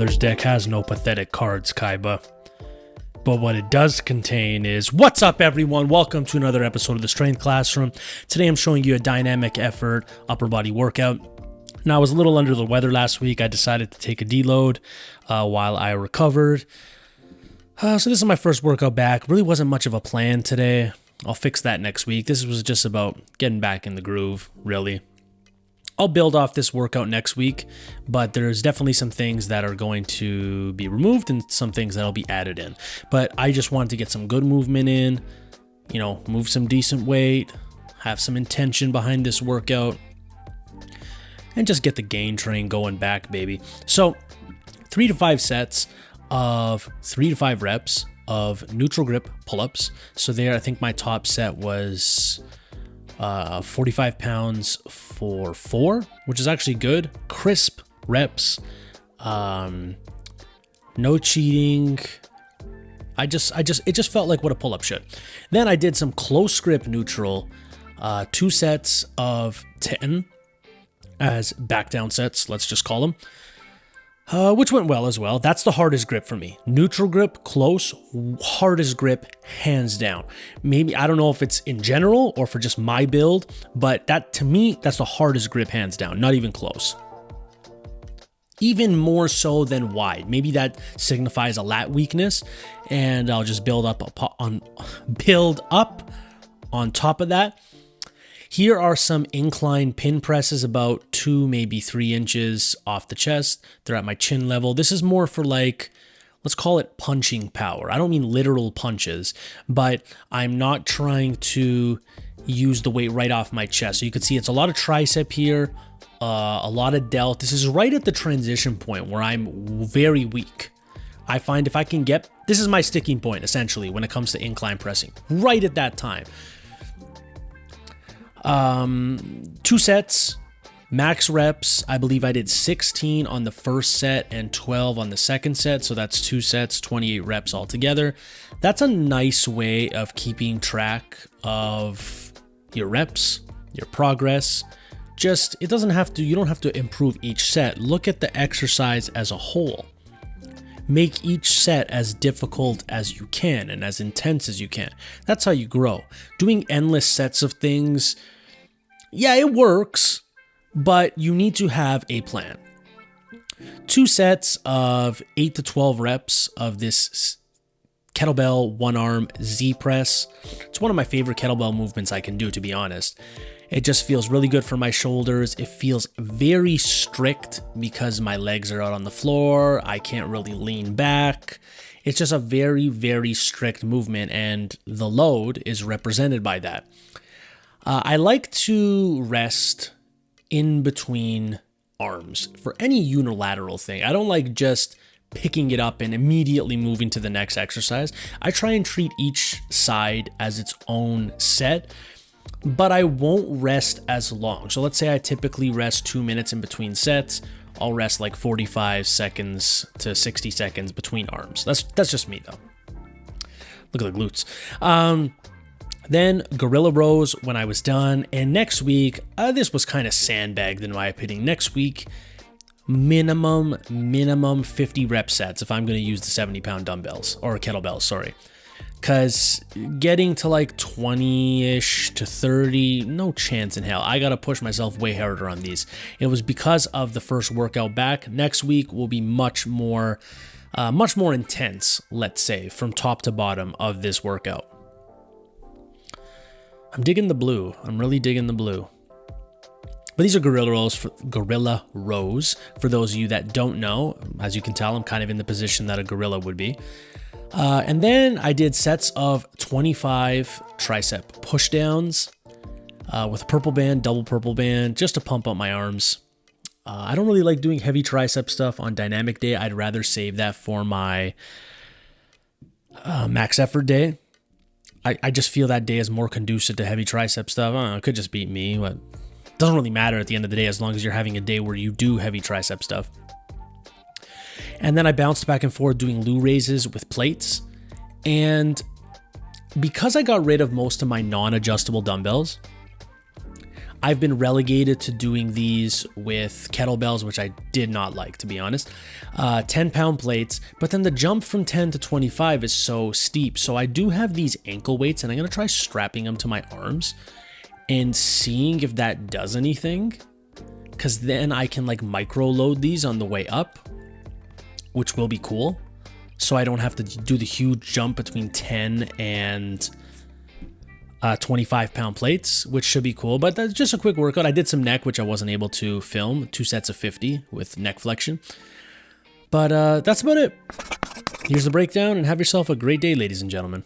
Mother's deck has no pathetic cards, Kaiba. But what it does contain is, what's up everyone? Welcome to another episode of the Strength Classroom. Today I'm showing you a dynamic effort upper body workout. Now I was a little under the weather last week. I decided to take a deload while I recovered. So this is my first workout back. Really wasn't much of a plan today. I'll fix that next week. This was just about getting back in the groove, really. I'll build off this workout next week, but there's definitely some things that are going to be removed and some things that'll be added in. But I just wanted to get some good movement in, move some decent weight, have some intention behind this workout, and just get the gain train going back, baby. So 3 to 5 sets of 3 to 5 reps of neutral grip pull-ups. So there, I think my top set was 45 pounds for 4, which is actually good. Crisp reps, no cheating. It just felt like what a pull-up should. Then I did some close grip neutral, 2 sets of 10 as back down sets, let's just call them. Which went well as well. That's the hardest grip for me. Neutral grip, close, hardest grip, hands down. Maybe, I don't know if it's in general or for just my build, but that, to me, that's the hardest grip, hands down, not even close. Even more so than wide. Maybe that signifies a lat weakness, and I'll just build up on top of that. Here are some incline pin presses about 2, maybe 3 inches off the chest. They're at my chin level. This is more for like, let's call it punching power. I don't mean literal punches, but I'm not trying to use the weight right off my chest. So you can see it's a lot of tricep here, a lot of delt. This is right at the transition point where I'm very weak. I find if I can get, this is my sticking point essentially when it comes to incline pressing, right at that time. 2 sets, max reps. I believe I did 16 on the first set and 12 on the second set. So that's 2 sets, 28 reps altogether. That's a nice way of keeping track of your reps, your progress. Just, you don't have to improve each set. Look at the exercise as a whole. Make each set as difficult as you can and as intense as you can. That's how you grow. Doing endless sets of things, yeah, it works, but you need to have a plan. 2 sets of 8 to 12 reps of this kettlebell one-arm Z press. It's one of my favorite kettlebell movements I can do, to be honest. It just feels really good for my shoulders. It feels very strict because my legs are out on the floor. I can't really lean back. It's just a very, very strict movement, and the load is represented by that. I like to rest in between arms for any unilateral thing. I don't like just picking it up and immediately moving to the next exercise. I try and treat each side as its own set, but I won't rest as long. So let's say I typically rest 2 minutes in between sets. I'll rest like 45 seconds to 60 seconds between arms. That's just me though. Look at the glutes. Then gorilla rows when I was done. And next week, this was kind of sandbagged in my opinion. Next week, minimum 50 rep sets if I'm going to use the 70-pound dumbbells or kettlebells, sorry. Because getting to like 20-ish to 30, no chance in hell. I got to push myself way harder on these. It was because of the first workout back. Next week will be much more intense, let's say, from top to bottom of this workout. I'm digging the blue. I'm really digging the blue. But these are gorilla rows. For those of you that don't know, as you can tell, I'm kind of in the position that a gorilla would be. And then I did sets of 25 tricep push downs with a purple band, double purple band, just to pump up my arms. I don't really like doing heavy tricep stuff on dynamic day. I'd rather save that for my max effort day. I just feel that day is more conducive to heavy tricep stuff. I don't know, it could just be me, but it doesn't really matter at the end of the day as long as you're having a day where you do heavy tricep stuff. And then I bounced back and forth doing loo raises with plates. And because I got rid of most of my non-adjustable dumbbells, I've been relegated to doing these with kettlebells, which I did not like, to be honest. 10-pound plates, but then the jump from 10 to 25 is so steep. So I do have these ankle weights, and I'm gonna try strapping them to my arms and seeing if that does anything, because then I can like micro load these on the way up, which will be cool. So I don't have to do the huge jump between 10 and 25-pound plates, which should be cool. But that's just a quick workout. I did some neck, which I wasn't able to film, 2 sets of 50 with neck flexion. But that's about it. Here's the breakdown, and have yourself a great day, ladies and gentlemen.